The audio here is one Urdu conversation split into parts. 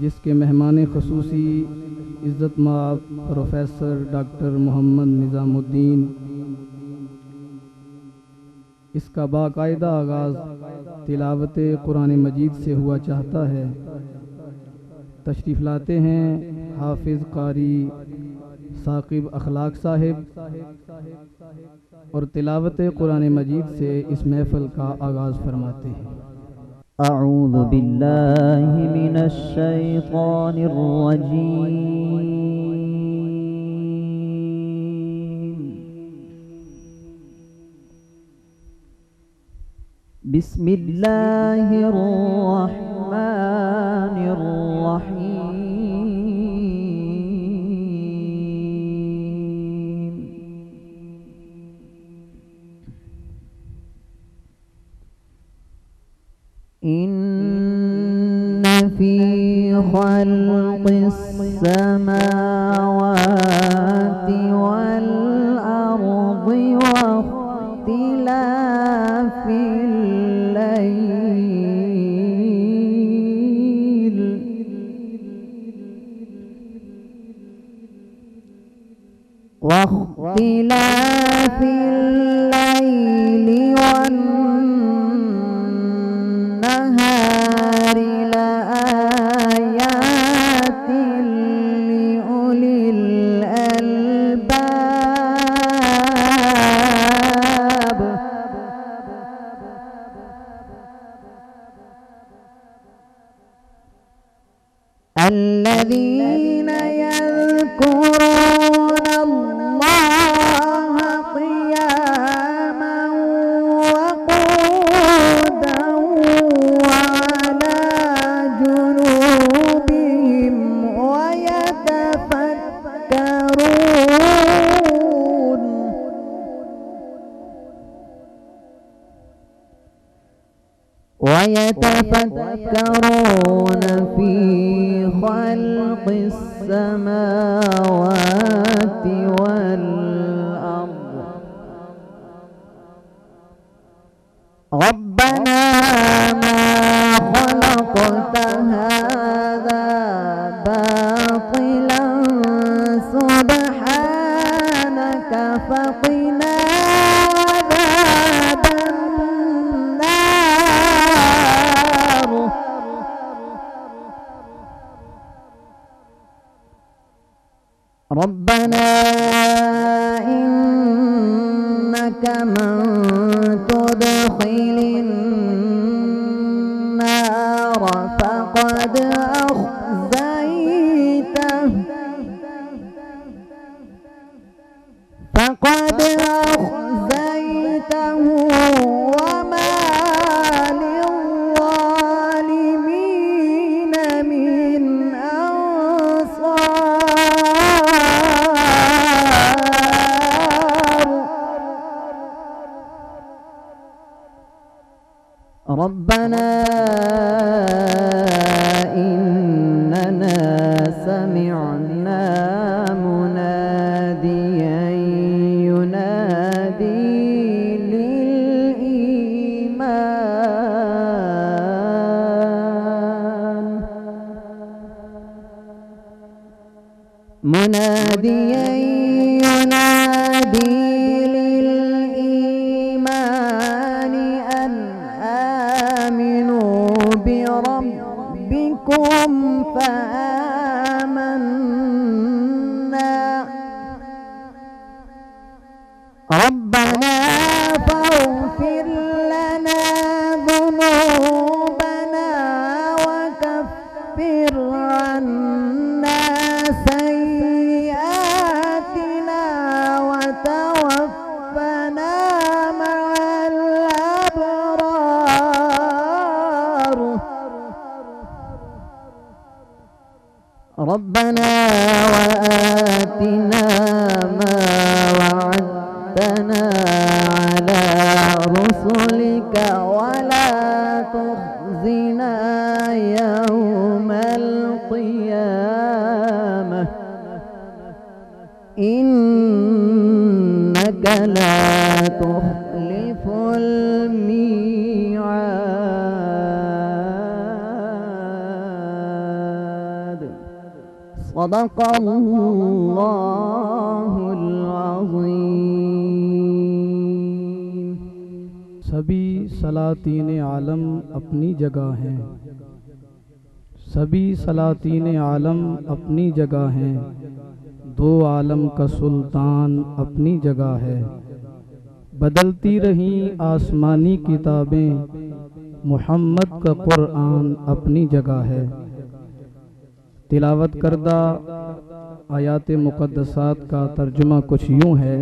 جس کے مہمان خصوصی عزت مآب پروفیسر ڈاکٹر محمد نظام الدین، اس کا باقاعدہ آغاز تلاوت قرآن مجید سے ہوا چاہتا ہے۔ تشریف لاتے ہیں حافظ قاری ثاقب اخلاق صاحب اور تلاوت قرآن مجید سے اس محفل کا آغاز فرماتے ہیں۔ اعوذ باللہ من الشیطان الرجیم، بسم اللہ الرحمن الرحیم، ان فی خلق السماوات والارض واختلاف الليل والنهار لآيات لأولي الألباب، الذين يذكرون الله قياما وقعودا وعلى جنوبهم ويتفكرون في خلق السماوات والأرض، ربنا ما خلقت هذا باطلا سبحانك فقنا عذاب النار، ربنا إنك من تدخل النار فقد أخزيته وما للظالمين من أنصار، ربنا إننا سمعنا مناديا ينادي للإيمان، مناديا ينادي للإيمان أن آمنوا بربكم فآمنا، ربنا فاغفر لنا ذنوبنا وكفر عنا سيئاتنا وتوفنا مع الأبرار، ربنا وآتنا ما وعدتنا على رسلك ولا تخزنا يوم القيامة إنك لا تخلف الميعاد. صدق اللہ العظیم۔ سبھی سلاطین عالم اپنی جگہ ہیں، سبھی سلاطین عالم اپنی جگہ ہیں، دو عالم کا سلطان اپنی جگہ ہے۔ بدلتی رہیں آسمانی کتابیں، محمد کا قرآن اپنی جگہ ہے۔ تلاوت کردہ آیات مقدسات کا ترجمہ کچھ یوں ہے: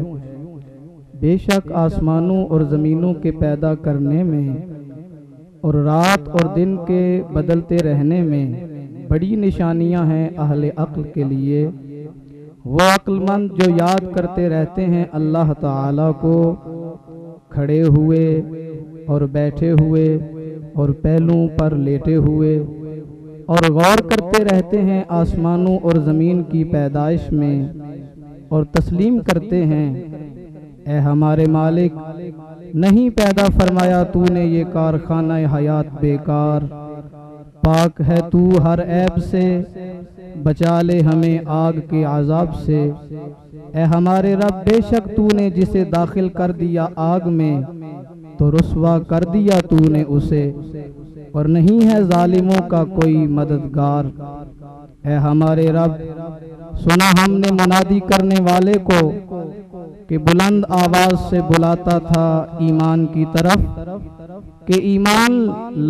بے شک آسمانوں اور زمینوں کے پیدا کرنے میں اور رات اور دن کے بدلتے رہنے میں بڑی نشانیاں ہیں اہل عقل کے لیے، وہ عقل مند جو یاد کرتے رہتے ہیں اللہ تعالیٰ کو، کھڑے ہوئے اور بیٹھے ہوئے اور پہلوؤں پر لیٹے ہوئے، اور غور کرتے رہتے ہیں آسمانوں اور زمین کی پیدائش میں، اور تسلیم کرتے ہیں اے ہمارے مالک، نہیں پیدا فرمایا تو نے یہ کارخانہ حیات بیکار، پاک ہے تو ہر عیب سے، بچا لے ہمیں آگ کے عذاب سے۔ اے ہمارے رب، بے شک تو نے جسے داخل کر دیا آگ میں تو رسوا کر دیا تو نے اسے، اور نہیں ہے ظالموں کا کوئی مددگار۔ اے ہمارے رب، سنا ہم نے منادی کرنے والے کو کہ بلند آواز سے بلاتا تھا ایمان کی طرف، کہ ایمان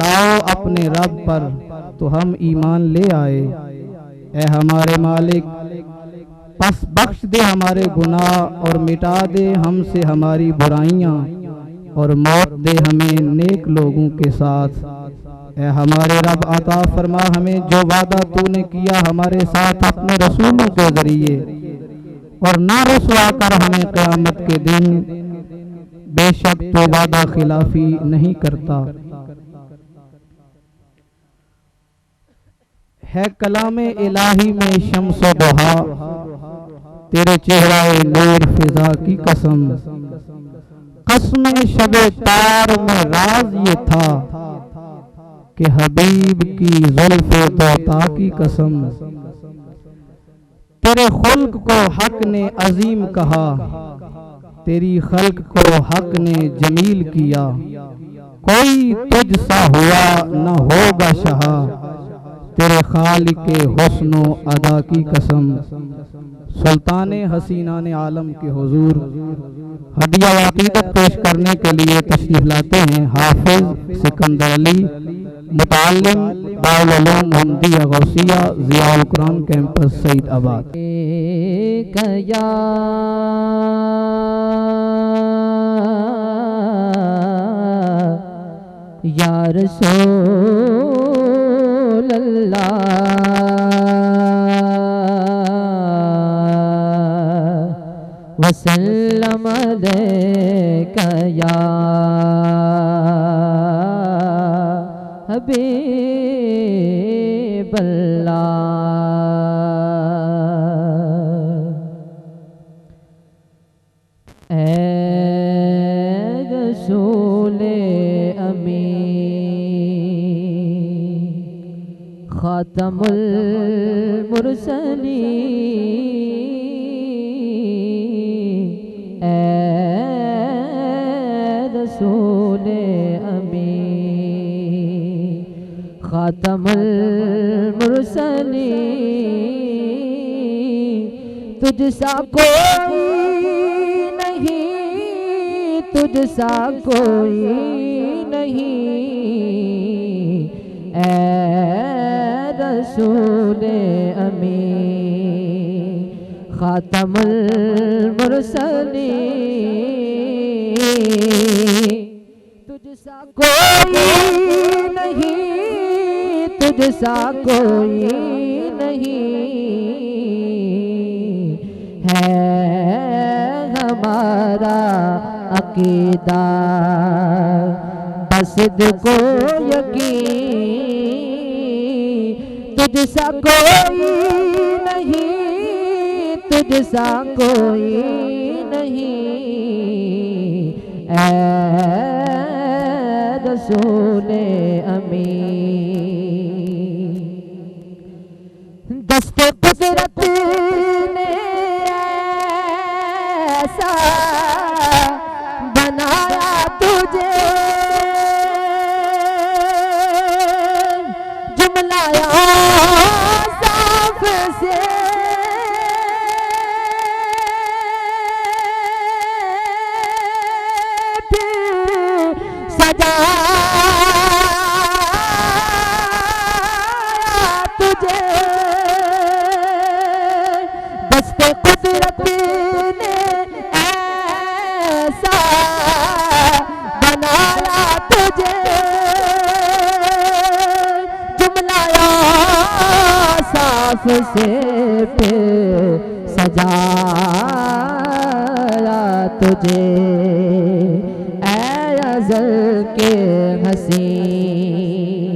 لاؤ اپنے رب پر، تو ہم ایمان لے آئے۔ اے ہمارے مالک، پس بخش دے ہمارے گناہ اور مٹا دے ہم سے ہماری برائیاں، اور موت دے ہمیں نیک لوگوں کے ساتھ۔ اے ہمارے رب، عطا فرما ہمیں جو وعدہ تو نے کیا ہمارے ساتھ اپنے رسولوں کے ذریعے، اور نہ رسوا کر ہمیں قیامت کے دن، بے شک تو وعدہ خلافی نہیں کرتا۔ ہے کلام الہی میں شمس و ضحیٰ، تیرے چہرہ نور فضا کی قسم، قسم شب تار میں راز یہ تھا کہ حبیب کی زلف طوطا کی قسم۔ تیرے خلق کو حق نے عظیم کہا، تیری خلق کو حق نے جمیل کیا، کوئی تجھ سا ہوا نہ ہوگا شہا، تیرے خالق حسن و ادا کی قسم۔ سلطان حسینان عالم کے حضور ہدیہ و عقیدت پیش کرنے کے لیے تشریف لاتے ہیں حافظ سکندر علی، متعلم دارالعلوم محمدیہ غوثیہ، ضیاء القرآن کیمپس سعید آباد۔ یا رسول اللہ وسلم علیک یا حبیب اللہ۔ اے رسول امین، خاتم المرسلین، اے رسول امین، خاتم المرسلین، تجھ سا کوئی نہیں، تجھ سا کوئی نہیں، اے رسول امین، خاتم المرسلین، تجھ سا کوئی نہیں، تجھ سا کوئی نہیں، ہے ہمارا عقیدہ بصدق و یقین، تجھ سا کوئی نہیں، تجھ سا کوئی نہیں، اے رسول امین۔ دست قدرت صاف سے پھر سجایا تجھے، اے ازل کے حسین،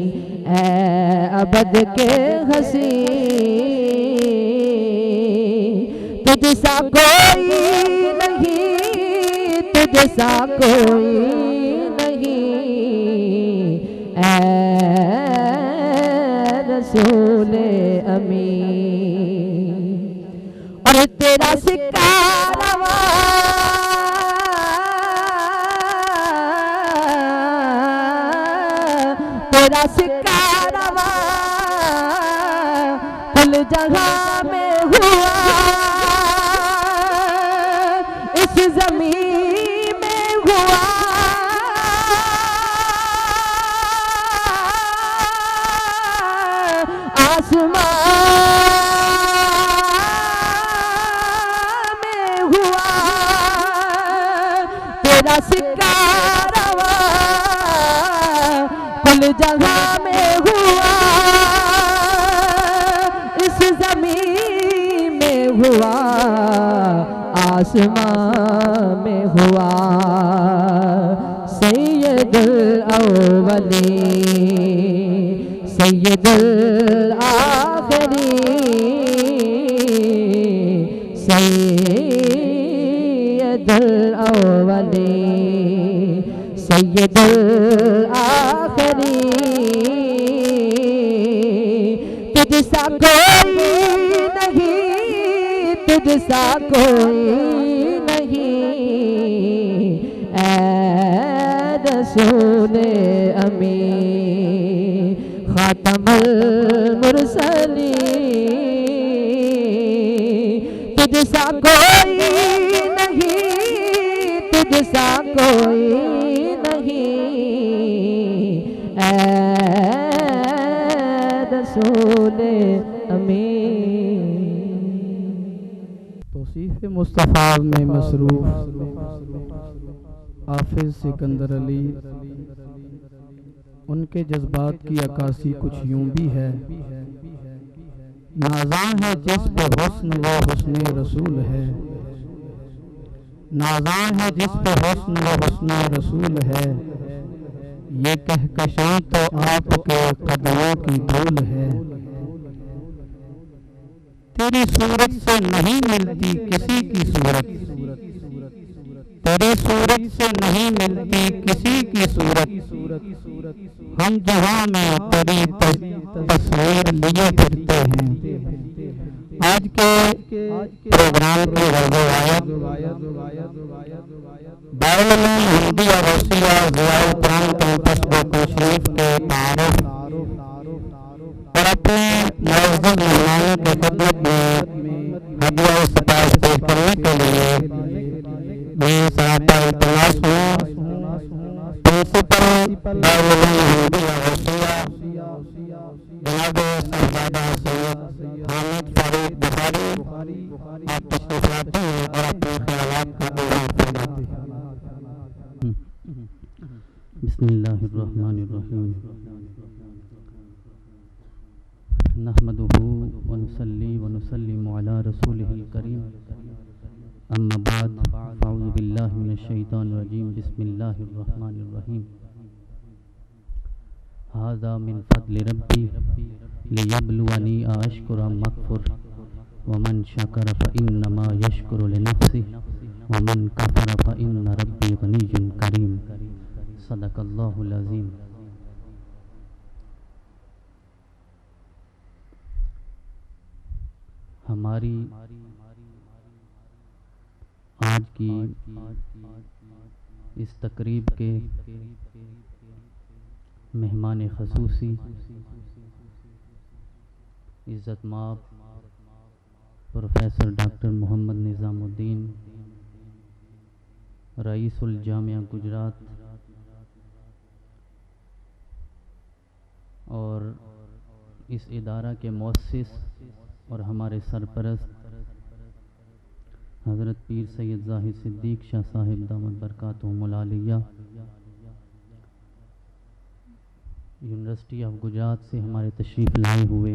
اے ابد کے حسین، تجھ سا کوئی نہیں، تجھ سا کوئی نہیں، اے رسول امین۔ اور تیرا سکہ رواں، تیرا سکہ رواں کل جہاں میں ہوا، اس زمین میں ہوا، آسمان میں ہوا، تیرا سکہ رواں کل جگہ میں ہوا، اس زمین میں ہوا، آسمان میں ہوا، سید الاولین سید الاخرین، سید الاولین سید الاخرین، تجھ سا کوئی نہیں، تجھ سا کوئی نہیں، اے رسول امین، خاتم المرسلین، تجھ سا کوئی نہیں، تجھ سا کوئی نہیں، اے رسول امین۔ توصیف مصطفیٰ میں مصروف حافظ سکندر علی، ان کے جذبات کی عکاسی کچھ یوں بھی ہے، نازاں ہے جس پہ حسن وہ حسن رسول ہے، نازاں ہے جس پہ حسن وہ حسن رسول ہے، یہ کہکشاں تو آپ کے قدموں کی دھول ہے، تیری صورت سے نہیں ملتی کسی کی صورت، تیری صورت سے نہیں ملتی کسی کی صورت، ہم جہاں میں تیری تصویر لیے پھرتے ہیں۔ آج کے پروگرام کی روایت دارالعلوم احمدیہ روسیہ ضیاء القرآن کیمپس بوکو شریف کے تعارف اور اپنے معزز مہمانوں کی خدمت میں ہدیہ ستائش پیش کرنے کے لیے میں سراپا التماس ہوں پرنسپل دارالعلوم احمدیہ روسیہ جناب صاحبزادہ سید حامد فاروق بخاری آپ تشریف لاتے ہیں اور اپنے خیالات کا اظہار فرماتے ہیں۔ بسم اللہ الرحمن الرحیم، نحمده ونصلي ونسلم على رسوله الكريم، اما بعد فاعوذ باللہ من الشیطان الرجیم، بسم اللہ الرحمن الرحیم، هذا من فضل ربی لیبلونی اشکر ام اکفر ومن شکر فانما یشکر لنفسه ومن کفر فان ربی غنی کریم، صدق اللہ العظیم۔ ہماری آج کی اس تقریب کے مہمان خصوصی عزت مآب پروفیسر ڈاکٹر محمد نظام الدین، رئیس الجامعہ گجرات اور اس ادارہ کے مؤسس اور ہمارے سرپرست حضرت پیر سید زاہد صدیق شاہ صاحب دامت برکاتہم العالیہ، یونیورسٹی آف گجرات سے ہمارے تشریف لائے ہوئے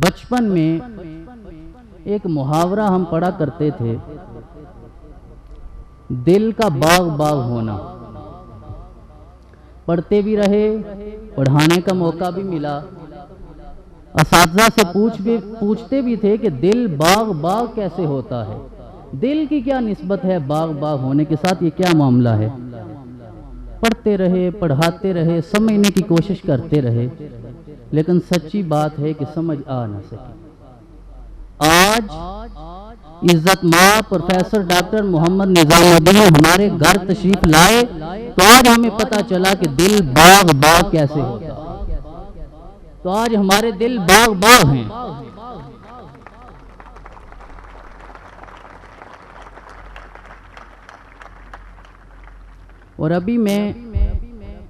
بچپن میں ایک محاورہ ہم پڑھا کرتے تھے، دل کا باغ باغ ہونا۔ پڑھتے بھی رہے، پڑھانے کا موقع بھی ملا، اساتذہ سے پوچھتے بھی تھے کہ دل باغ باغ کیسے ہوتا ہے، دل کی کیا نسبت ہے باغ باغ ہونے کے ساتھ، یہ کیا معاملہ ہے؟ پڑھتے رہے، پڑھاتے رہے، سمجھنے کی کوشش کرتے رہے، لیکن سچی بات ہے کہ سمجھ آ نہ سکی۔ آج عزت مآب پروفیسر ڈاکٹر محمد نظام الدین ہمارے گھر تشریف لائے تو آج ہمیں پتہ چلا کہ دل باغ باغ کیسے ہوتا ہے۔ تو آج ہمارے دل باغ باغ ہیں۔ اور ابھی میں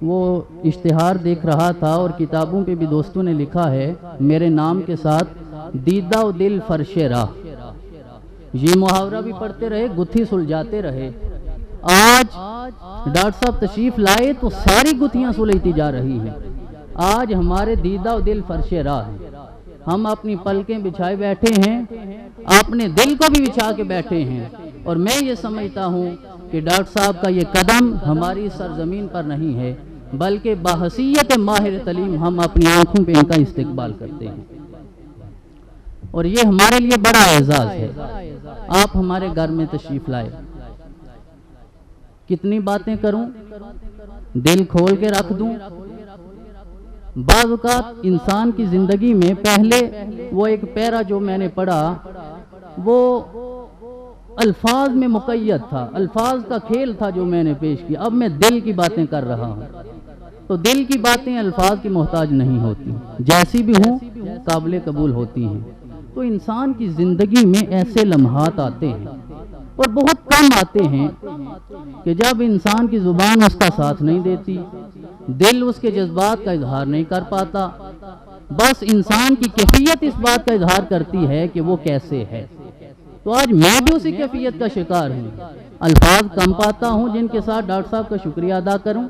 وہ اشتہار دیکھ رہا تھا اور کتابوں پہ بھی دوستوں نے لکھا ہے میرے نام کے ساتھ، دیدہ و دل فرش راہ۔ یہ محاورہ بھی پڑھتے رہے، گتھی سلجھاتے رہے۔ آج ڈاکٹر صاحب تشریف لائے تو ساری گتھیاں سلجھتی جا رہی ہیں۔ آج ہمارے دیدہ و دل فرش راہ ہیں، ہم اپنی پلکیں بچھائے بیٹھے ہیں، اپنے دل کو بھی بچھا کے بیٹھے ہیں، اور میں یہ سمجھتا ہوں کہ ڈاکٹر صاحب کا یہ قدم ہماری سرزمین پر نہیں ہے، بلکہ بحیثیت ماہر تعلیم ہم اپنی آنکھوں پہ ان کا استقبال کرتے ہیں، اور یہ ہمارے لیے بڑا اعزاز ہے۔ آپ ہمارے گھر میں تشریف لائے، کتنی باتیں کروں، دل کھول کے رکھ دوں۔ بعض اوقات انسان کی زندگی میں پہلے وہ ایک پیرا جو میں نے پڑھا وہ الفاظ میں مقید تھا، الفاظ کا کھیل تھا جو میں نے پیش کیا، اب میں دل کی باتیں کر رہا ہوں۔ تو دل کی باتیں الفاظ کی محتاج نہیں ہوتی، جیسی بھی ہوں قابل قبول ہوتی ہیں۔ تو انسان کی زندگی میں ایسے لمحات آتے ہیں اور بہت کم آتے ہیں کہ جب انسان کی زبان اس کا ساتھ نہیں دیتی، دل اس کے جذبات کا اظہار نہیں کر پاتا، بس انسان کی کیفیت اس بات کا اظہار کرتی ہے کہ وہ کیسے ہے۔ تو آج میں بھی اسی کیفیت کا شکار ہوں، الفاظ کم پاتا ہوں جن کے ساتھ ڈاکٹر صاحب کا شکریہ ادا کروں،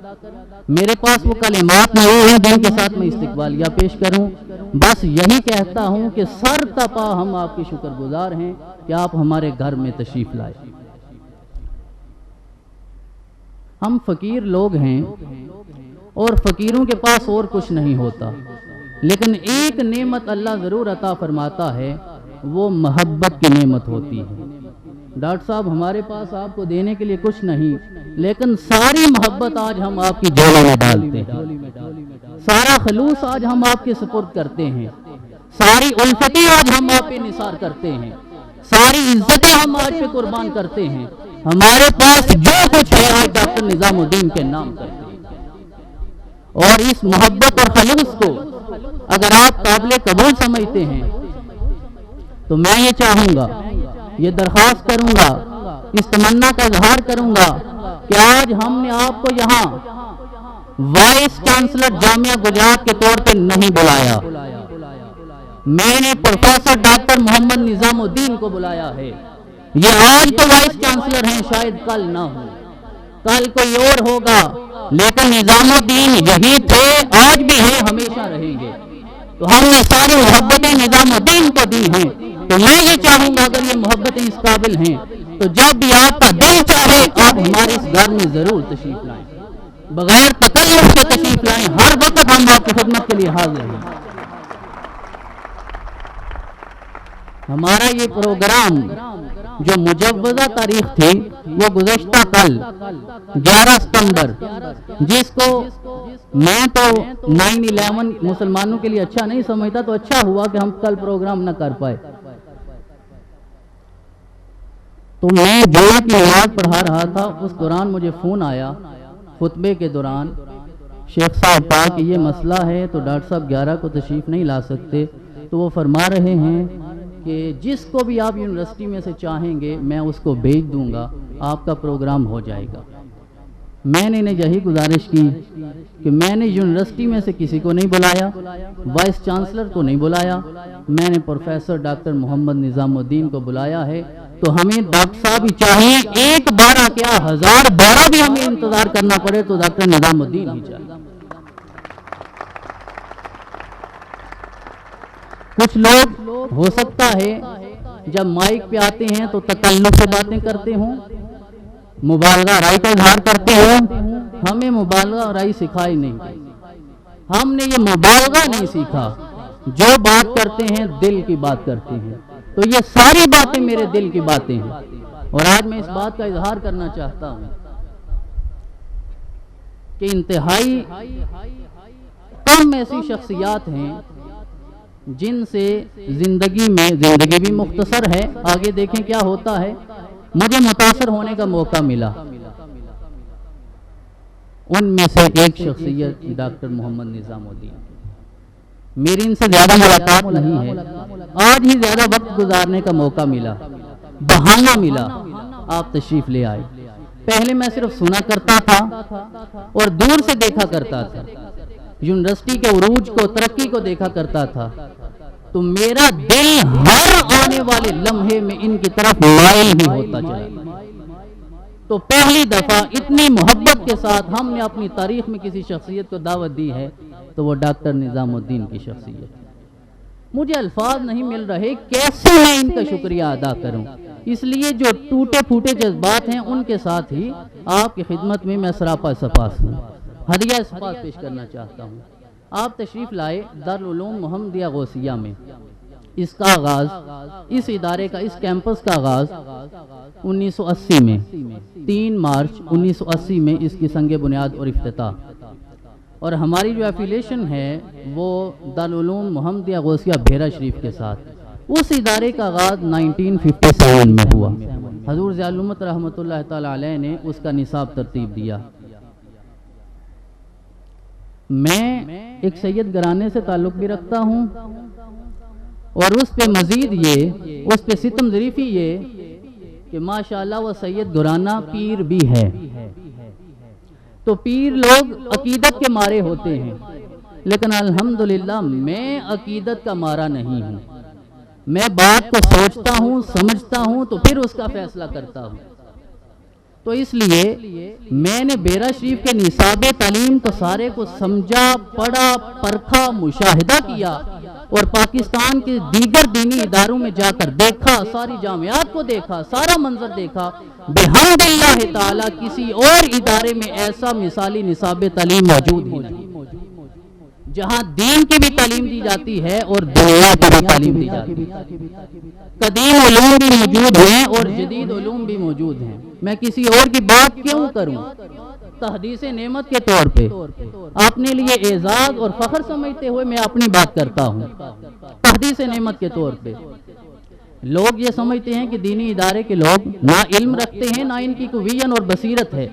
میرے پاس وہ کلمات نہیں ہیں جن کے ساتھ میں استقبالیہ پیش کروں، بس یہی کہتا ہوں کہ سر تپا ہم آپ کے شکر گزار ہیں کہ آپ ہمارے گھر میں تشریف لائے۔ ہم فقیر لوگ ہیں اور فقیروں کے پاس اور کچھ نہیں ہوتا، لیکن ایک نعمت اللہ ضرور عطا فرماتا ہے، وہ محبت کی نعمت ہوتی ہے۔ ڈاکٹر صاحب ہمارے پاس آپ کو دینے کے لیے کچھ نہیں، لیکن ساری محبت آج ہم آپ کی جھولی میں ڈالتے ہیں، سارا خلوص آج ہم آپ کے سپرد کرتے ہیں، ساری الفتیں آج ہم آپ پہ نثار کرتے ہیں، ساری عزتیں ہم آج پہ قربان کرتے ہیں۔ ہمارے پاس جو کچھ ہے آج ڈاکٹر نظام الدین کے نام کرتے ہیں، اور اس محبت اور خلوص کو اگر آپ قابل قبول سمجھتے ہیں تو میں یہ چاہوں گا، یہ درخواست کروں گا، اس تمنا کا اظہار کروں گا کہ آج ہم نے آپ کو یہاں وائس چانسلر جامعہ گجرات کے طور پہ نہیں بلایا، میں نے پروفیسر ڈاکٹر محمد نظام الدین کو بلایا ہے۔ یہ آج تو وائس چانسلر ہیں، شاید کل نہ ہو، کل کوئی اور ہوگا، لیکن نظام الدین یہی تھے، آج بھی ہیں، ہمیشہ رہیں گے۔ تو ہم نے ساری محبتیں نظام الدین کو دی ہیں، تو میں یہ چاہوں گا اگر یہ محبتیں اس قابل ہیں تو جب بھی آپ کا دل چاہے آپ ہمارے اس گھر میں ضرور تشریف لائیں، بغیر تکلف کے تشریف لائیں، ہر وقت ہم آپ کی خدمت کے لیے حاضر ہیں۔ ہمارا یہ پروگرام جو مجوزہ تاریخ تھی وہ گزشتہ کل 11 ستمبر، جس کو میں تو 9/11 مسلمانوں کے لیے اچھا نہیں سمجھتا، تو اچھا ہوا کہ ہم کل پروگرام نہ کر پائے۔ تو میں جمعہ کی نماز پڑھا رہا تھا، اس دوران مجھے فون آیا خطبے کے دوران، شیخ صاحب پاک یہ مسئلہ ہے تو ڈاکٹر صاحب 11 کو تشریف نہیں لا سکتے، تو وہ فرما رہے ہیں کہ جس کو بھی آپ یونیورسٹی میں سے چاہیں گے میں اس کو بھیج دوں گا، آپ کا پروگرام ہو جائے گا۔ میں نے یہی گزارش کی کہ میں نے یونیورسٹی میں سے کسی کو نہیں بلایا، وائس چانسلر کو نہیں بلایا، میں نے پروفیسر ڈاکٹر محمد نظام الدین کو بلایا ہے۔ تو ہمیں ڈاکٹر صاحب ہی چاہیے، ایک بارہ کیا 1000 بارہ بھی ہمیں انتظار کرنا پڑے تو ڈاکٹر نظام الدین ہی چاہیے۔ کچھ لوگ ہو سکتا ہے جب مائک پہ آتے ہیں تو تکلف سے باتیں کرتے ہوں، مبالغہ رائی کا اظہار کرتے ہوں. ہمیں مبالغہ رائی سکھائی نہیں، ہم نے یہ مبالغہ نہیں سیکھا. جو بات کرتے ہیں دل کی بات کرتے ہیں. تو یہ ساری باتیں میرے دل کی باتیں ہیں، اور آج میں اس بات کا اظہار کرنا چاہتا ہوں کہ انتہائی کم ایسی شخصیات ہیں جن سے زندگی بھی مختصر ہے، آگے دیکھیں کیا ہوتا ہے، مجھے متاثر ہونے کا موقع ملا. ان میں سے ایک شخصیت ڈاکٹر محمد نظام الدین. میری ان سے زیادہ ملاقات نہیں ہے، آج ہی زیادہ وقت گزارنے کا موقع ملا، بہانہ ملا، آپ تشریف لے آئے. پہلے میں صرف سنا کرتا تھا اور دور سے دیکھا کرتا تھا، یونیورسٹی کے عروج کو، ترقی کو دیکھا کرتا تھا، تو میرا دل ہر آنے والے لمحے میں ان کی طرف مائل ہی ہوتا چلا. تو پہلی دفعہ اتنی محبت کے ساتھ ہم نے اپنی تاریخ میں کسی شخصیت کو دعوت دی ہے تو وہ ڈاکٹر نظام الدین کی شخصیت. مجھے الفاظ نہیں مل رہے کیسے میں ان کا شکریہ ادا کروں، اس لیے جو ٹوٹے پھوٹے جذبات ہیں ان کے ساتھ ہی آپ کی خدمت میں سراپا سپاس ہوں، ہدیہ سپاس پیش کرنا چاہتا ہوں. آپ تشریف لائے دارالعلوم محمدیہ غوثیہ میں. اس کا آغاز، اس ادارے کا، اس کیمپس کا آغاز 1980 میں 3 مارچ 1980 میں اس کی سنگ بنیاد اور افتتاح. اور ہماری جو ایفیلیشن ہے وہ دارالعلوم محمدیہ غوثیہ بھیرا شریف کے ساتھ. اس ادارے کا آغاز 1957 میں ہوا. حضور ضیاء الامت رحمۃ اللہ تعالی علیہ نے اس کا نصاب ترتیب دیا. میں ایک سید گھرانے سے تعلق بھی رکھتا ہوں، اور اس پہ مزید یہ، اس پہ ستم ظریفی یہ کہ ماشاءاللہ وہ سید گھرانہ پیر بھی ہے. تو پیر لوگ عقیدت کے مارے ہوتے ہیں، لیکن الحمدللہ میں عقیدت کا مارا نہیں ہوں. میں بات کو سوچتا ہوں، سمجھتا ہوں، تو پھر اس کا فیصلہ کرتا ہوں. تو اس لیے میں نے بیرا شریف کے نصاب تعلیم کو سارے کو سمجھا، پڑھا، پرکھا، مشاہدہ کیا، اور پاکستان کے دیگر دینی اداروں میں جا کر دیکھا، ساری جامعات کو دیکھا، سارا منظر دیکھا. بحمد اللہ تعالی کسی اور ادارے میں ایسا مثالی نصاب تعلیم موجود ہی نہیں جہاں دین کی بھی تعلیم دی جاتی ہے اور دنیا کی بھی تعلیم دی جاتی ہے. قدیم علوم بھی موجود ہیں اور جدید علوم بھی موجود ہیں. میں کسی اور کی بات کیوں کروں؟ تحدیث نعمت کے طور پہ اپنے لیے اعزاز اور فخر سمجھتے ہوئے میں اپنی بات کرتا ہوں. تحدیث نعمت کے طور پہ لوگ یہ سمجھتے ہیں کہ دینی ادارے کے لوگ نہ علم رکھتے ہیں، نہ ان کی کوئی ویژن اور بصیرت ہے.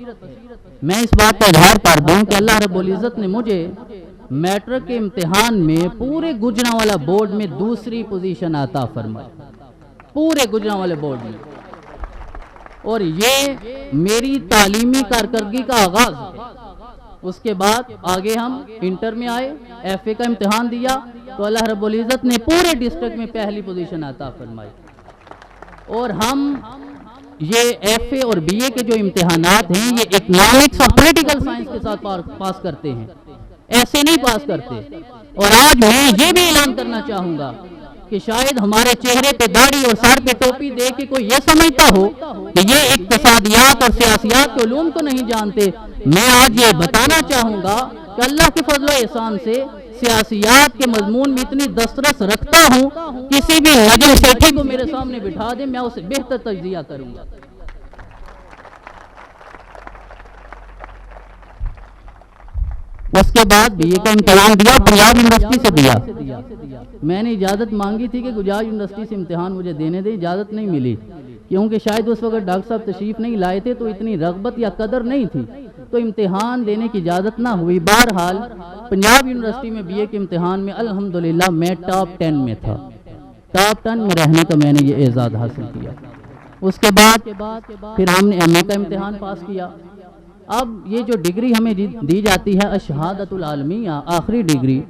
میں اس بات کا اظہار کر دوں کہ اللہ رب العزت نے مجھے میٹرک کے امتحان میں پورے گجرانوالہ بورڈ میں 2ری پوزیشن عطا فرمائی، پورے گجرانوالہ بورڈ میں. اور یہ میری تعلیمی کارکردگی کا آغاز ہے. اس کے بعد آگے ہم انٹر میں آئے، ایف اے کا امتحان دیا تو اللہ رب العزت نے پورے ڈسٹرکٹ میں پہلی پوزیشن عطا فرمائی. اور ہم یہ ایف اے اور بی اے کے جو امتحانات ہیں یہ اکنامکس اور پولیٹیکل سائنس کے ساتھ پاس کرتے ہیں، ایسے نہیں پاس کرتے. اور آج میں یہ بھی اعلان کرنا چاہوں گا کہ شاید ہمارے چہرے پہ داڑھی اور سر پہ ٹوپی دے کے کوئی یہ سمجھتا ہو کہ یہ اقتصادیات اور سیاسیات کے علوم کو نہیں جانتے. میں آج یہ بتانا چاہوں گا کہ اللہ کے فضل و احسان سے سیاسیات کے مضمون میں اتنی دسترس رکھتا ہوں، کسی بھی نجم سیٹھی کو میرے سامنے بٹھا دے میں اسے بہتر تجزیہ کروں گا. اس کے بعد بی اے کا امتحان دیا، پنجاب یونیورسٹی سے دیا. میں نے اجازت مانگی تھی کہ گجرات یونیورسٹی سے امتحان مجھے دینے دے، اجازت نہیں ملی کیونکہ شاید اس وقت ڈاکٹر صاحب تشریف نہیں لائے تھے تو اتنی رغبت یا قدر نہیں تھی، تو امتحان دینے کی اجازت نہ ہوئی. بہرحال پنجاب یونیورسٹی میں بی اے کے امتحان میں الحمدللہ میں ٹاپ 10 میں تھا. ٹاپ 10 میں رہنے کا میں نے یہ اعزاز حاصل کیا. اس کے بعد پھر ہم نے ایم اے کا امتحان پاس کیا. اب یہ جو ڈگری ہمیں دی جاتی ہے الشہادۃ العالمیہ، آخری ڈگری،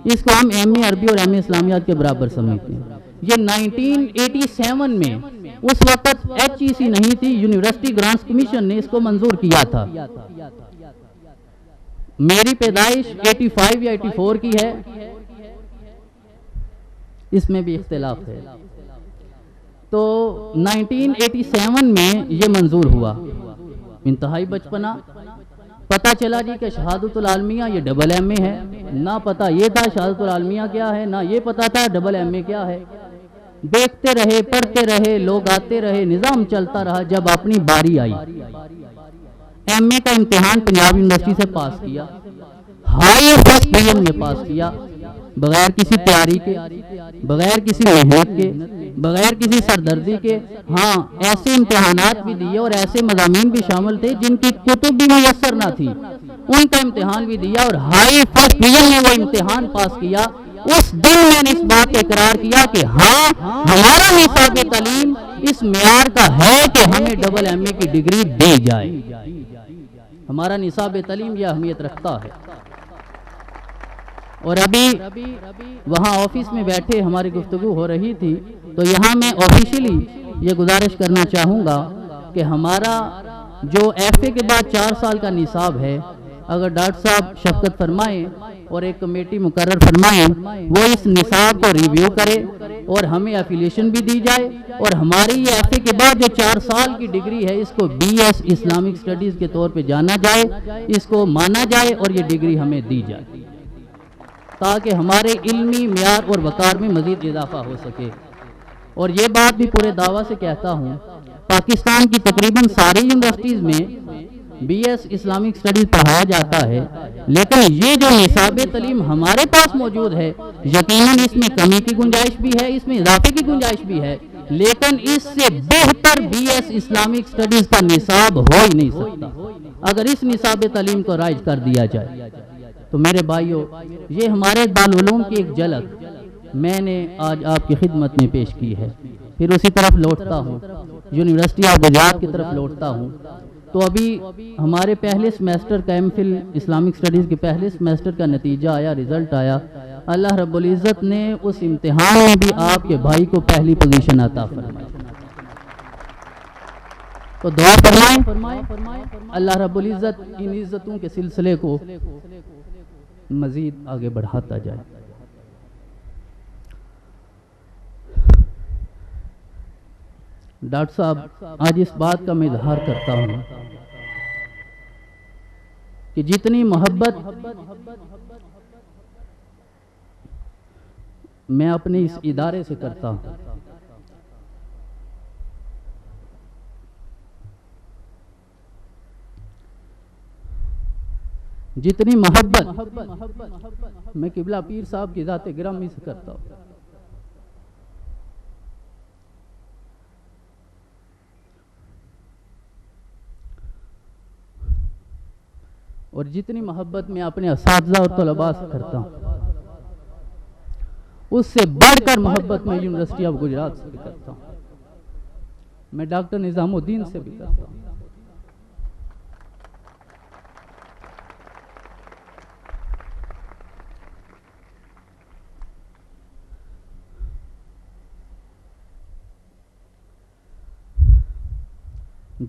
اس کو ہم ایم اے عربی اور ایم اے اسلامیات کے برابر سمجھتے ہیں. یہ 1987 میں اس وقت ایچ ای سی نہیں تھی، یونیورسٹی گرانٹس کمیشن نے اس کو منظور کیا تھا. میری پیدائش 85 یا 84 کی ہے. اس میں بھی اختلاف ہے۔ تو 1987 میں یہ منظور ہوا، انتہائی بچپنا، پتہ چلا جی کہ شہادت العالمیہ یہ ڈبل ایم اے ہے، نہ پتہ یہ تھا شہادت العالمیہ کیا ہے، نہ یہ پتہ تھا ڈبل ایم اے کیا ہے۔ دیکھتے رہے، پڑھتے رہے، لوگ آتے رہے، نظام چلتا رہا۔ جب اپنی باری آئی، ایم اے کا امتحان پنجاب یونیورسٹی سے پاس کیا، ہائی فرسٹ ڈویژن میں پاس کیا، بغیر کسی تیاری کے، بغیر کسی محنت کے، بغیر کسی سردردی کے۔ ہاں، ایسے امتحانات بھی دیے اور ایسے مضامین بھی شامل تھے جن کی کتب بھی میسر نہ تھی، ان کا امتحان بھی دیا اور ہائی فرسٹ ڈویژن میں وہ امتحان پاس کیا۔ اس دن میں نے اس بات کا اقرار کیا کہ ہاں، ہمارا نصاب تعلیم اس معیار کا ہے کہ ہمیں ڈبل ایم اے کی ڈگری دی جائے۔ ہمارا نصاب تعلیم یہ اہمیت رکھتا ہے۔ اور ابھی وہاں آفس میں بیٹھے ہماری گفتگو ہو رہی تھی، تو یہاں میں آفیشلی یہ گزارش کرنا چاہوں گا کہ ہمارا جو ایف اے کے بعد 4 سال کا نصاب ہے، اگر ڈاکٹر صاحب شفقت فرمائیں اور ایک کمیٹی مقرر فرمائیں، وہ اس نصاب کو ریویو کرے اور ہمیں ایفیلیشن بھی دی جائے، اور ہماری یہ ایف اے کے بعد جو 4 سال کی ڈگری ہے اس کو بی ایس اسلامک اسٹڈیز کے طور پہ جانا جائے، اس کو مانا جائے اور یہ ڈگری ہمیں دی جائے، تاکہ ہمارے علمی معیار اور وقار میں مزید اضافہ ہو سکے۔ اور یہ بات بھی پورے دعویٰ سے کہتا ہوں، پاکستان کی تقریباً ساری یونیورسٹیز میں بی ایس اسلامک اسٹڈیز پڑھایا جاتا ہے، لیکن یہ جو نصاب تعلیم ہمارے پاس موجود ہے، یقیناً اس میں کمی کی گنجائش بھی ہے، اس میں اضافے کی گنجائش بھی ہے، لیکن اس سے بہتر بی ایس اسلامک اسٹڈیز کا نصاب ہو ہی نہیں سکتا اگر اس نصاب تعلیم کو رائج کر دیا جائے۔ تو میرے بھائیوں، یہ ہمارے دارالعلوم کی ایک جھلک میں نے آج آپ کی خدمت میں پیش کی ہے۔ پھر اسی طرف لوٹتا ہوں، یونیورسٹی آف گجرات کی طرف لوٹتا ہوں۔ تو ابھی ہمارے پہلے سمیسٹر کا ایم فل اسلامک اسٹڈیز کے پہلے سمیسٹر کا نتیجہ آیا، رزلٹ آیا۔ اللہ رب العزت نے اس امتحان میں بھی آپ کے بھائی کو پہلی پوزیشن عطا فرمائی۔ تو دعا فرمائیں اللہ رب العزت ان عزتوں کے سلسلے کو مزید آگے بڑھاتا جائے۔ ڈاکٹر صاحب، آج اس بات کا میں اظہار کرتا ہوں کہ جتنی محبت میں اپنے اس ادارے سے کرتا ہوں، جتنی محبت میں قبلہ پیر صاحب کی ذات گرامی سے کرتا ہوں، اور جتنی محبت میں اپنے اساتذہ اور طلباء سے کرتا ہوں، اس سے بڑھ کر محبت میں یونیورسٹی آف گجرات سے بھی کرتا ہوں، میں ڈاکٹر نظام الدین سے بھی کرتا ہوں۔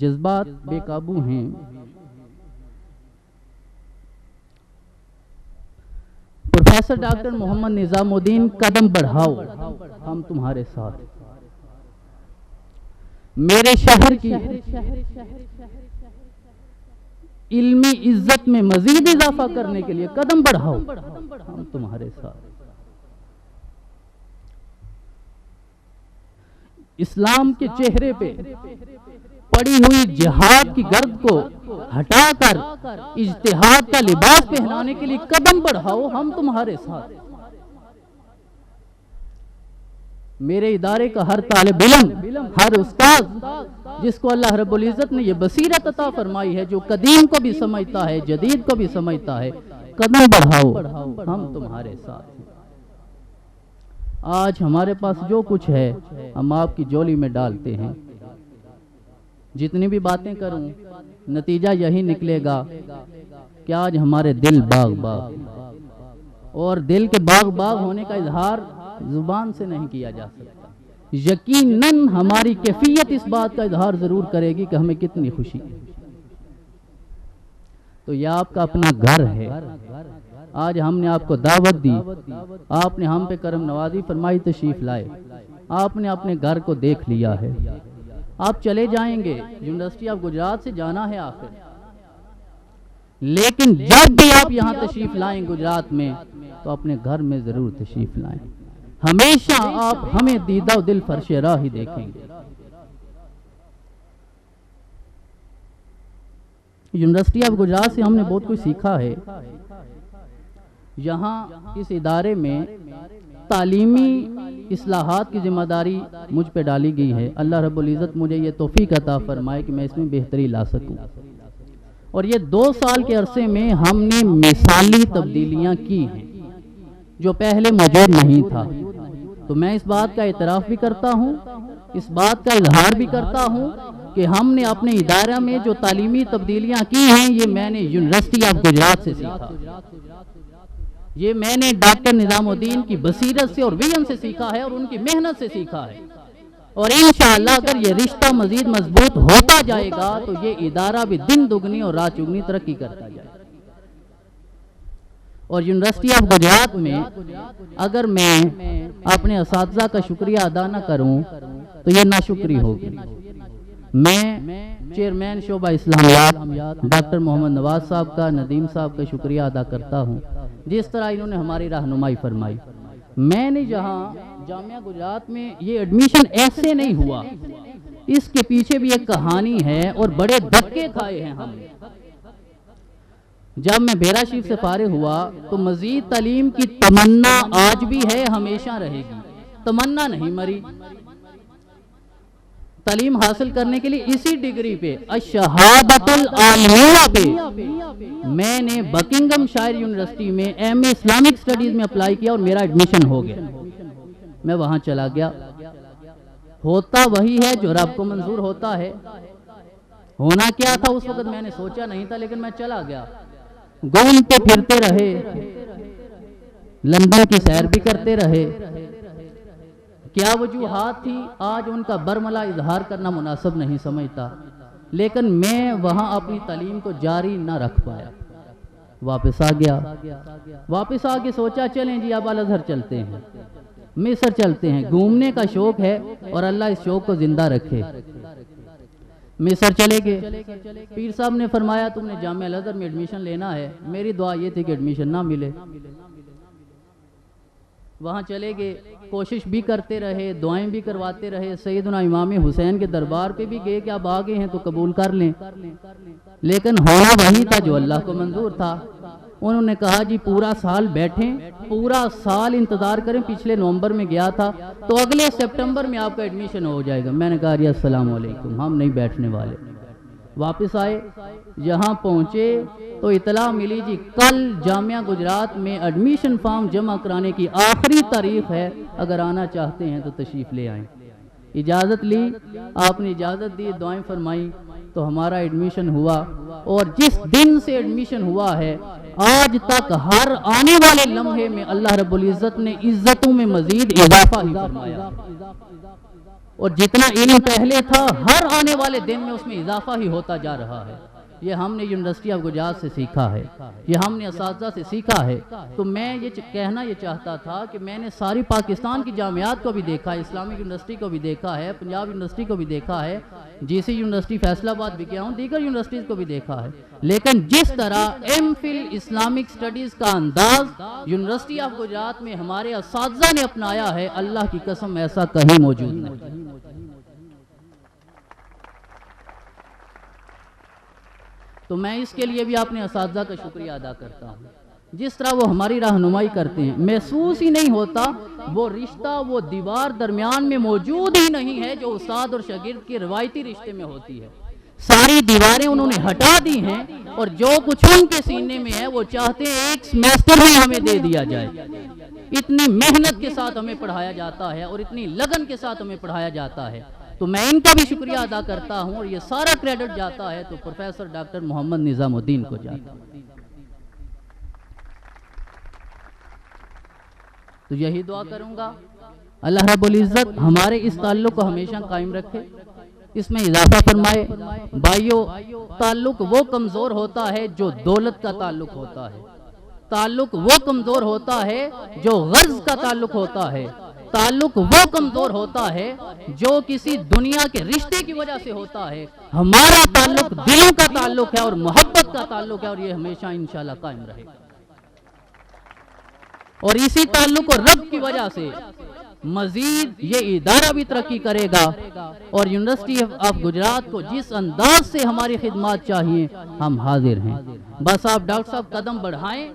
جذبات بے قابو ہیں، پروفیسر ڈاکٹر محمد نظام الدین، قدم بڑھاؤ، ہم تمہارے ساتھ۔ میرے شہر کی علمی عزت میں مزید اضافہ کرنے کے لیے قدم بڑھاؤ، ہم تمہارے ساتھ۔ اسلام کے چہرے پہ پڑی ہوئی جہاد کی گرد کو ہٹا کر اجتہاد کا لباس پہنانے کے لیے قدم بڑھاؤ، ہم تمہارے ساتھ۔ میرے ادارے کا ہر طالب علم، ہر استاد جس کو اللہ رب العزت نے یہ بصیرت عطا فرمائی ہے، جو قدیم کو بھی سمجھتا ہے، جدید کو بھی سمجھتا ہے، قدم بڑھاؤ، ہم تمہارے ساتھ۔ آج ہمارے پاس جو کچھ ہے ہم آپ کی جولی میں ڈالتے ہیں۔ جتنی بھی باتیں کروں، نتیجہ یہی نکلے گا کہ آج ہمارے دل باغ باغ، اور دل کے باغ باغ ہونے کا اظہار زبان سے نہیں کیا جا سکتا۔ یقیناً ہماری کیفیت اس بات کا اظہار ضرور کرے گی کہ ہمیں کتنی خوشی ہے۔ تو یہ آپ کا اپنا گھر ہے. آج ہم نے آپ کو دعوت دی, آپ نے ہم پہ کرم نوازی فرمائی, تشریف لائے, آپ نے اپنے گھر کو دیکھ لیا ہے. آپ چلے جائیں گے, یونیورسٹی آف گجرات سے جانا ہے آخر, لیکن جب بھی آپ یہاں تشریف لائیں گجرات میں تو اپنے گھر میں ضرور تشریف لائیں. ہمیشہ آپ ہمیں دیدہ و دل فرش راہ ہی دیکھیں گے. یونیورسٹی آف گجرات سے ہم نے بہت کچھ سیکھا ہے. یہاں اس ادارے میں تعلیمی اصلاحات کی ذمہ داری مجھ پہ ڈالی گئی ہے. اللہ رب العزت مجھے یہ توفیق عطا فرمائے کہ میں اس میں بہتری لا سکوں. اور یہ 2 سال کے عرصے میں ہم نے مثالی تبدیلیاں کی ہیں جو پہلے موجود نہیں تھا. تو میں اس بات کا اعتراف بھی کرتا ہوں, اس بات کا اظہار بھی کرتا ہوں کہ ہم نے اپنے ادارہ میں جو تعلیمی تبدیلیاں کی ہیں یہ میں نے یونیورسٹی آف گجرات سے سیکھا. یہ میں نے ڈاکٹر نظام الدین کی بصیرت سے اور وژن سے سیکھا ہے اور ان کی محنت سے سیکھا ہے. اور انشاءاللہ اگر یہ رشتہ مزید مضبوط ہوتا جائے گا تو یہ ادارہ بھی دن دگنی اور رات چگنی ترقی کرتا جائے گا. اور یونیورسٹی آف گجرات میں اگر میں اپنے اساتذہ کا شکریہ ادا نہ کروں تو یہ ناشکری ہوگی. میں چیئرمین شعبہ اسلامیات ڈاکٹر محمد نواز صاحب کا, ندیم صاحب کا شکریہ ادا کرتا ہوں جس طرح انہوں نے ہماری رہنمائی فرمائی. میں نے جہاں جامعہ گجرات میں یہ ایڈمیشن ایسے نہیں ہوا, اس کے پیچھے بھی ایک کہانی ہے اور بڑے دھکے کھائے ہیں ہم نے. جب میں بیرا شریف سے فارغ ہوا تو مزید تعلیم کی تمنا آج بھی ہے, ہمیشہ رہے گی. تمنا نہیں مری. تعلیم حاصل کرنے کے لیے اسی ڈگری پہ الشہادۃ العالمیہ پہ میں نے بکنگم شائر یونیورسٹی میں ایم اے اسلامک اسٹڈیز میں اپلائی کیا اور میرا ایڈمیشن ہو گیا. میں وہاں چلا گیا. ہوتا وہی ہے جو رب کو منظور ہوتا ہے. ہونا کیا تھا اس وقت میں نے سوچا نہیں تھا, لیکن میں چلا گیا. گھومتے پھرتے رہے, لندن کی سیر بھی کرتے رہے. کیا وجوہات تھی آج ان کا برملا اظہار کرنا مناسب نہیں سمجھتا, لیکن میں وہاں اپنی تعلیم کو جاری نہ رکھ پایا. واپس آ گیا. واپس آ کے سوچا چلیں جی اب الازہر چلتے ہیں, مصر چلتے ہیں. گھومنے کا شوق ہے اور اللہ اس شوق کو زندہ رکھے. مصر چلے گئے. پیر صاحب نے فرمایا تم نے جامعہ الازہر میں ایڈمیشن لینا ہے. میری دعا یہ تھی کہ ایڈمیشن نہ ملے. وہاں چلے گئے, کوشش بھی کرتے رہے, دعائیں بھی کرواتے رہے. سیدنا امام حسین کے دربار پہ بھی گئے کہ آپ آگے ہیں تو قبول کر لیں, لیکن ہونا وہی تھا جو اللہ کو منظور تھا. انہوں نے کہا جی پورا سال بیٹھیں, پورا سال انتظار کریں. پچھلے نومبر میں گیا تھا تو اگلے سپٹمبر میں آپ کا ایڈمیشن ہو جائے گا. میں نے کہا جی السلام علیکم, ہم نہیں بیٹھنے والے. واپس آئے, یہاں پہنچے تو اطلاع ملی جی کل جامعہ گجرات میں ایڈمیشن فارم جمع کرانے کی آخری تاریخ ہے, اگر آنا چاہتے ہیں تو تشریف لے آئیں. اجازت لی, آپ نے اجازت دی, دعائیں فرمائیں تو ہمارا ایڈمیشن ہوا. اور جس دن سے ایڈمیشن ہوا ہے آج تک ہر آنے والے لمحے میں اللہ رب العزت نے عزتوں میں مزید اضافہ ہی فرمایا. اور جتنا علم پہلے تھا ہر آنے والے دن میں اس میں اضافہ ہی ہوتا جا رہا ہے. یہ ہم نے یونیورسٹی آف گجرات سے سیکھا ہے, یہ ہم نے اساتذہ سے سیکھا ہے. تو میں یہ کہنا یہ چاہتا تھا کہ میں نے ساری پاکستان کی جامعات کو بھی دیکھا ہے, اسلامک یونیورسٹی کو بھی دیکھا ہے, پنجاب یونیورسٹی کو بھی دیکھا ہے, جی سی یونیورسٹی فیصل آباد بھی گیا ہوں, دیگر یونیورسٹیز کو بھی دیکھا ہے. لیکن جس طرح ایم فل اسلامک اسٹڈیز کا انداز یونیورسٹی آف گجرات میں ہمارے اساتذہ نے اپنایا ہے, اللہ کی قسم ایسا کہیں موجود نہیں. تو میں اس کے لیے بھی اپنے اساتذہ کا شکریہ ادا کرتا ہوں. جس طرح وہ ہماری رہنمائی کرتے ہیں, محسوس ہی نہیں ہوتا وہ رشتہ, وہ دیوار درمیان میں موجود ہی نہیں ہے جو استاد اور شاگرد کے روایتی رشتے میں ہوتی ہے. ساری دیواریں انہوں نے ہٹا دی ہیں اور جو کچھ ان کے سینے میں ہے وہ چاہتے ہیں ایک سیمیسٹر میں ہمیں دے دیا جائے. اتنی محنت کے ساتھ ہمیں پڑھایا جاتا ہے اور اتنی لگن کے ساتھ ہمیں پڑھایا جاتا ہے. تو میں ان کا بھی شکریہ ادا کرتا ہوں اور یہ سارا کریڈٹ جاتا ہے تو پروفیسر ڈاکٹر محمد نظام الدین کو جاتا ہے. تو یہی دعا کروں گا اللہ رب العزت ہمارے اس تعلق کو ہمیشہ قائم رکھے. اس میں اضافہ فرمائے بھائیو، تعلق وہ کمزور ہوتا ہے جو دولت کا تعلق ہوتا ہے، تعلق وہ کمزور ہوتا ہے جو غرض کا تعلق ہوتا ہے، تعلق وہ کمزور ہوتا ہے جو کسی دنیا کے رشتے کی وجہ سے ہوتا ہے۔ ہمارا تعلق دلوں کا تعلق ہے اور محبت کا تعلق ہے، اور یہ ہمیشہ انشاءاللہ قائم رہے گا، اور اسی تعلق اور رب کی وجہ سے مزید یہ ادارہ بھی ترقی کرے گا، اور یونیورسٹی آف گجرات کو جس انداز سے ہماری خدمات چاہیے ہم حاضر ہیں۔ بس آپ ڈاکٹر صاحب قدم بڑھائیں،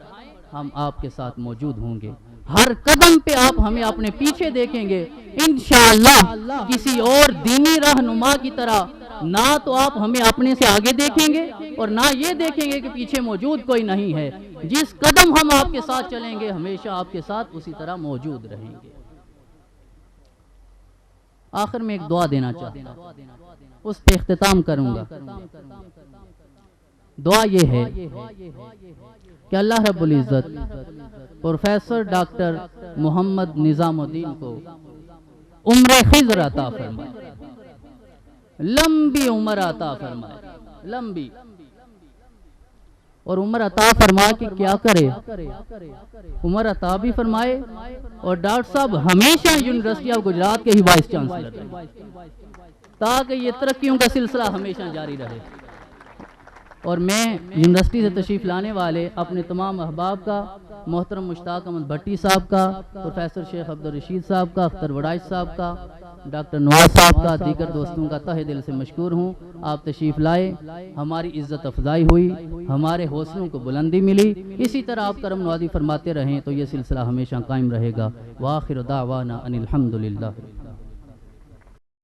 ہم آپ کے ساتھ موجود ہوں گے، ہر قدم پہ آپ ہمیں اپنے پیچھے دیکھیں گے انشاءاللہ۔ کسی اور دینی رہنما کی طرح نہ تو آپ ہمیں اپنے سے آگے دیکھیں گے اور نہ یہ دیکھیں گے کہ پیچھے موجود کوئی نہیں ہے، جس قدم ہم آپ کے ساتھ چلیں گے ہمیشہ آپ کے ساتھ اسی طرح موجود رہیں گے۔ آخر میں ایک دعا دینا چاہتا ہوں، اس پہ اختتام کروں گا۔ دعا یہ ہے کہ اللہ رب العزت پروفیسر ڈاکٹر محمد نظام الدین کو عمر خضر عطا فرمائے، لمبی عمر عطا فرمائے، لمبی، اور عمر عطا فرما کے کیا کرے، عمر عطا بھی فرمائے، اور ڈاکٹر صاحب ہمیشہ یونیورسٹی آف گجرات کے ہی وائس چانسلر رہے، تاکہ یہ ترقیوں کا سلسلہ ہمیشہ جاری رہے۔ اور میں یونیورسٹی سے تشریف لانے والے اپنے تمام احباب کا، محترم مشتاق احمد بھٹی صاحب کا، پروفیسر شیخ عبدالرشید صاحب کا، اختر وڑائچ صاحب کا، ڈاکٹر نواز صاحب کا، دیگر دوستوں کا تہہ دل سے مشکور ہوں۔ آپ تشریف لائے، ہماری عزت افزائی ہوئی، ہمارے حوصلوں کو بلندی ملی، اسی طرح آپ کرم نوازی فرماتے رہیں تو یہ سلسلہ ہمیشہ قائم رہے گا۔ وآخر دعوانا ان الحمدللہ۔